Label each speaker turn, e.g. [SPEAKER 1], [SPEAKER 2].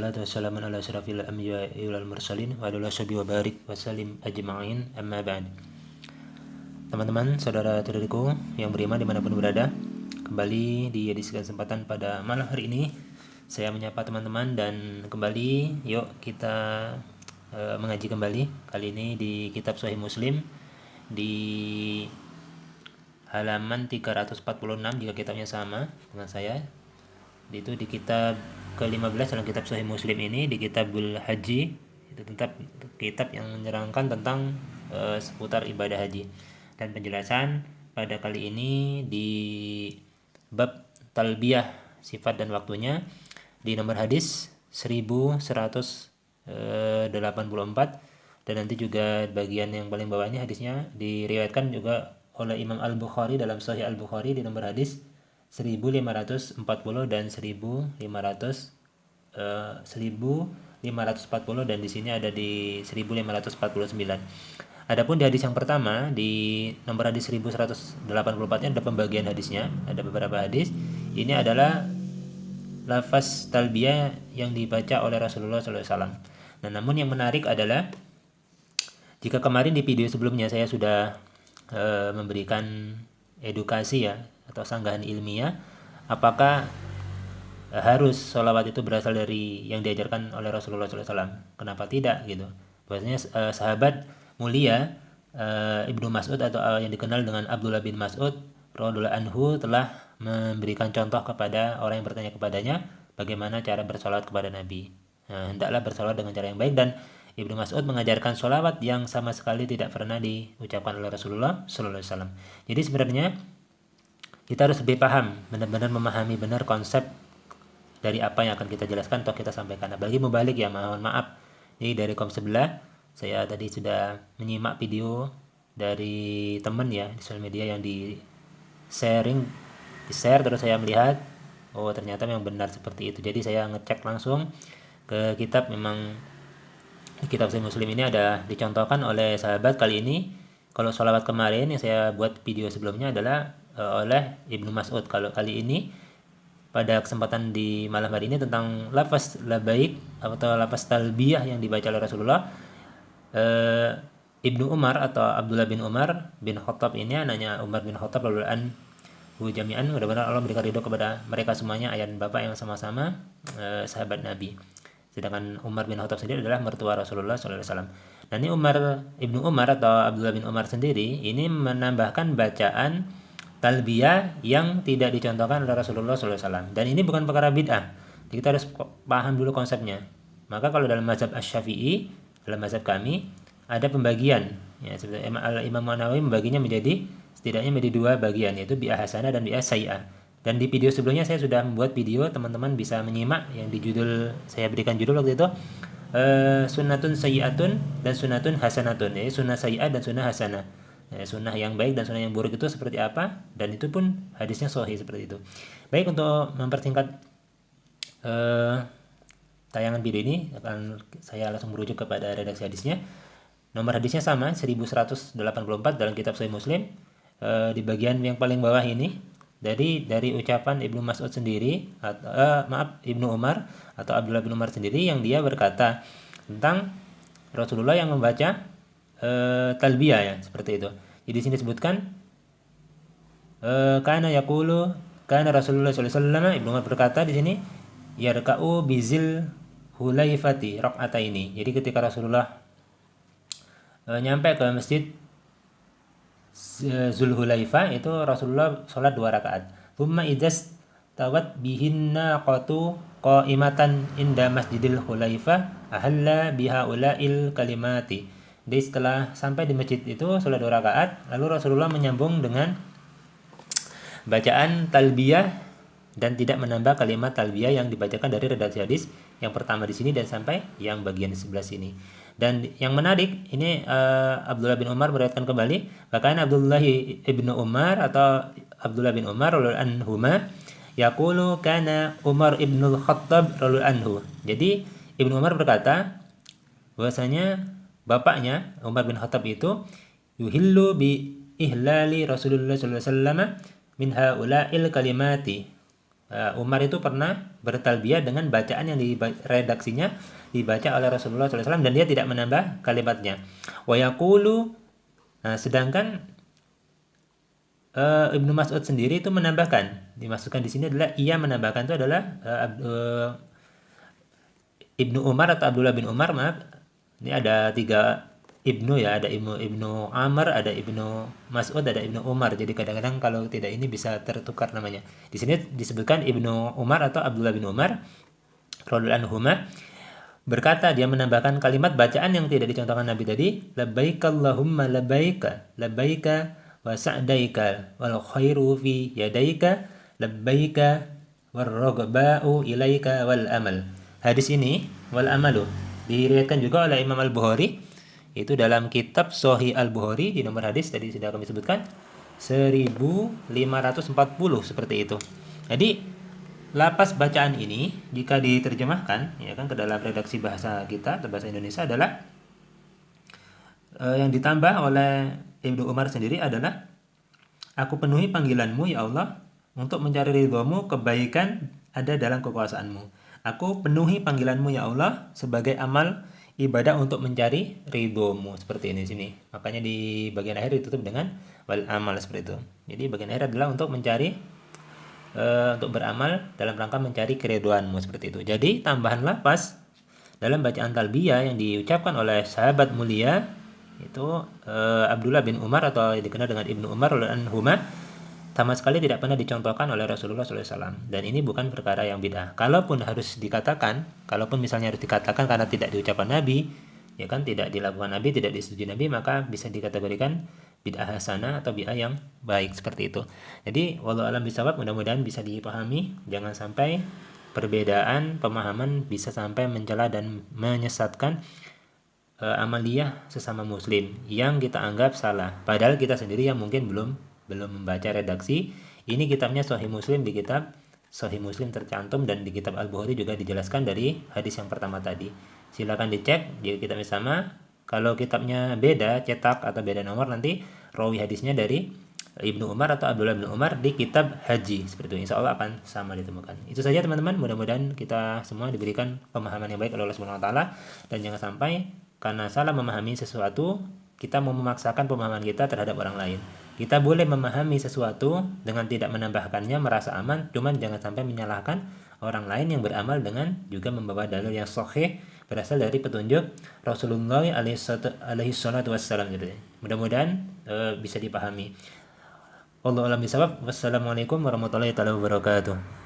[SPEAKER 1] Wassalamu ala asyrafil anbiya'i wal mursalin wa ala sahbihi wa barik wa salim ajma'in amma ba'd. Teman-teman, saudara-saudariku yang beriman dimanapun berada, kembali di edisi kesempatan pada malam hari ini saya menyapa teman-teman dan kembali yuk kita mengaji kembali, kali ini di kitab Sahih Muslim di halaman 346 jika kitabnya sama dengan saya. Itu di kitab ke-15 dalam kitab Sahih Muslim ini, di Kitabul Haji, itu kitab yang menerangkan tentang seputar ibadah haji. Dan penjelasan pada kali ini di bab talbiyah, sifat dan waktunya, di nomor hadis 1184, dan nanti juga bagian yang paling bawah ini hadisnya diriwayatkan juga oleh Imam Al-Bukhari dalam Sahih Al-Bukhari di nomor hadis 1540 dan 1540 dan di sini ada di 1549. Adapun di hadis yang pertama di nomor hadis 1184-nya ada pembagian hadisnya, ada beberapa hadis. Ini adalah lafaz talbiyah yang dibaca oleh Rasulullah SAW. Nah, namun yang menarik adalah jika kemarin di video sebelumnya saya sudah memberikan edukasi ya atau sanggahan ilmiah, apakah harus sholawat itu berasal dari yang diajarkan oleh Rasulullah SAW? Kenapa tidak gitu? Bahwasanya sahabat mulia Ibnu Mas'ud atau yang dikenal dengan Abdullah bin Mas'ud radhiyallahu anhu telah memberikan contoh kepada orang yang bertanya kepadanya bagaimana cara bersolawat kepada Nabi. Nah, hendaklah bersolawat dengan cara yang baik, dan Ibnu Mas'ud mengajarkan sholawat yang sama sekali tidak pernah diucapkan oleh Rasulullah SAW. Jadi sebenarnya kita harus lebih paham, benar-benar memahami benar konsep dari apa yang akan kita jelaskan atau kita sampaikan. Apalagi mubalik ya, mohon maaf. Jadi dari kom sebelah, saya tadi sudah menyimak video dari teman ya di sosial media yang di-share terus saya melihat, oh ternyata memang benar seperti itu. Jadi saya ngecek langsung ke kitab, memang di kitab Sahih Muslim ini ada dicontohkan oleh sahabat. Kali ini kalau sholawat kemarin yang saya buat video sebelumnya adalah oleh Ibnu Mas'ud. Kalau kali ini pada kesempatan di malam hari ini tentang lafaz labaik atau lafaz talbiyah yang dibaca oleh Rasulullah, Ibnu Umar atau Abdullah bin Umar bin Khattab ini anaknya Umar bin Khattab radhiyallahu anhu jami'an, mudah-mudahan Allah berikan ridho kepada mereka semuanya, ayah dan bapak yang sama-sama sahabat Nabi. Sedangkan Umar bin Khattab sendiri adalah mertua Rasulullah SAW. Nah, ini Ibnu Umar atau Abdullah bin Umar sendiri ini menambahkan bacaan talbiyah yang tidak dicontohkan oleh Rasulullah SAW. Dan ini bukan perkara bid'ah. Jadi kita harus paham dulu konsepnya. Maka kalau dalam mazhab Asy-Syafi'i, dalam mazhab kami, ada pembagian. Ya, seperti Imam Nawawi membaginya menjadi setidaknya menjadi dua bagian, yaitu bi'ah hasanah dan bi'ah sayyi'ah. Dan di video sebelumnya saya sudah membuat video, teman-teman bisa menyimak, yang di judul saya berikan judul waktu itu sunnatun sayyi'atun dan sunnatun hasanatun, yaitu sunnah sayyi'ah dan sunnah hasanah. Sunnah yang baik dan sunnah yang buruk itu seperti apa, dan itu pun hadisnya sahih seperti itu. Baik, untuk mempersingkat tayangan video ini akan saya langsung merujuk kepada redaksi hadisnya. Nomor hadisnya sama, 1184 dalam kitab Sahih Muslim. Di bagian yang paling bawah ini dari ucapan Ibnu Mas'ud sendiri, Ibnu Umar atau Abdullah bin Umar sendiri, yang dia berkata tentang Rasulullah yang membaca talbiyah ya, seperti itu. Jadi di sini disebutkan kana Rasulullah sallallahu alaihi wasallam, Ibnu Umar berkata di sini, yarka'u bizil hulaifati raq'ataini. Jadi ketika Rasulullah nyampe ke masjid Zulhulaifah, itu Rasulullah sholat 2 rakaat. Thumma idzas tawat bihinna qatu qa'imatan inda masjidil hulaifah ahalla bihaula'il kalimati. Jadi setelah sampai di masjid itu sholat 2 rakaat, lalu Rasulullah menyambung dengan bacaan talbiyah dan tidak menambah kalimat talbiyah yang dibacakan dari redaksi hadis yang pertama di sini dan sampai yang bagian sebelah sini. Dan yang menarik ini, Abdullah bin Umar meriwayatkan kembali, bahkan Abdullah ibnu Umar atau Abdullah bin Umar radhiyallahu anhuma yaqulu kana Umar ibnul Khattab radhiyallahu anhu. Jadi Ibnu Umar berkata bahwasanya bapaknya Umar bin Khattab itu yuhillu bi ihlali Rasulullah sallallahu alaihi wasallam min haula'il kalimati Umar itu pernah bertalbiyah dengan bacaan yang redaksinya dibaca oleh Rasulullah SAW dan dia tidak menambah kalimatnya. Wa yaqulu, nah sedangkan Ibnu Mas'ud sendiri itu menambahkan, dimasukkan di sini adalah ia menambahkan itu adalah Ibnu Umar atau Abdullah bin Umar, maaf. Ini ada 3 Ibnu ya, ada Ibnu Amr, ada Ibnu Mas'ud, ada Ibnu Umar. Jadi kadang-kadang kalau tidak ini bisa tertukar namanya. Di sini disebutkan Ibnu Umar atau Abdullah bin Umar radhiyallahu anhuma berkata, dia menambahkan kalimat bacaan yang tidak dicontohkan Nabi tadi, labbaik Allahumma labbaika wa sa'daika wal khairu fi yadaika labbaika warraghba'u ilaika wal amal. Hadis ini wal amalu diriwayatkan juga oleh Imam Al-Bukhari, itu dalam kitab Sahih Al-Bukhari di nomor hadis tadi sudah kami sebutkan 1540 seperti itu. Jadi lapas bacaan ini jika diterjemahkan ya kan ke dalam redaksi bahasa kita atau bahasa Indonesia adalah yang ditambah oleh Ibnu Umar sendiri adalah, aku penuhi panggilanmu ya Allah untuk mencari ridhomu, kebaikan ada dalam kekuasaanmu. Aku penuhi panggilanmu ya Allah sebagai amal ibadah untuk mencari ridhomu, seperti ini sini. Makanya di bagian akhir ditutup dengan wal amal seperti itu. Jadi bagian akhir adalah untuk mencari untuk beramal dalam rangka mencari keridhoanmu, seperti itu. Jadi tambahan lapas dalam bacaan talbiyah yang diucapkan oleh sahabat mulia itu Abdullah bin Umar atau dikenal dengan Ibnu Umar radhiyallahu anhuma sama sekali tidak pernah dicontohkan oleh Rasulullah SAW, dan ini bukan perkara yang bid'ah. Kalaupun misalnya harus dikatakan karena tidak diucapkan Nabi, ya kan, tidak dilakukan Nabi, tidak disetujui Nabi, maka bisa dikategorikan bid'ah hasanah atau bid'ah yang baik, seperti itu. Jadi wallahu alam bisawab, mudah-mudahan bisa dipahami, jangan sampai perbedaan pemahaman bisa sampai mencela dan menyesatkan amaliyah sesama muslim yang kita anggap salah, padahal kita sendiri yang mungkin belum membaca redaksi. Ini kitabnya Sahih Muslim, di kitab Sahih Muslim tercantum, dan di kitab Al-Bukhari juga dijelaskan dari hadis yang pertama tadi. Silakan dicek jika kitabnya sama. Kalau kitabnya beda cetak atau beda nomor, nanti rawi hadisnya dari Ibnu Umar atau Abdullah bin Umar di kitab haji, seperti itu. Insya Allah akan sama ditemukan. Itu saja teman-teman, mudah-mudahan kita semua diberikan pemahaman yang baik oleh Allah Subhanahu wa taala, dan jangan sampai karena salah memahami sesuatu kita mau memaksakan pemahaman kita terhadap orang lain. Kita boleh memahami sesuatu dengan tidak menambahkannya, merasa aman, cuman jangan sampai menyalahkan orang lain yang beramal dengan juga membawa dalil yang sahih berasal dari petunjuk Rasulullah alaihi salatu wassalam. Mudah-mudahan bisa dipahami. Wallahu a'lam bishawab. Wassalamualaikum warahmatullahi wabarakatuh.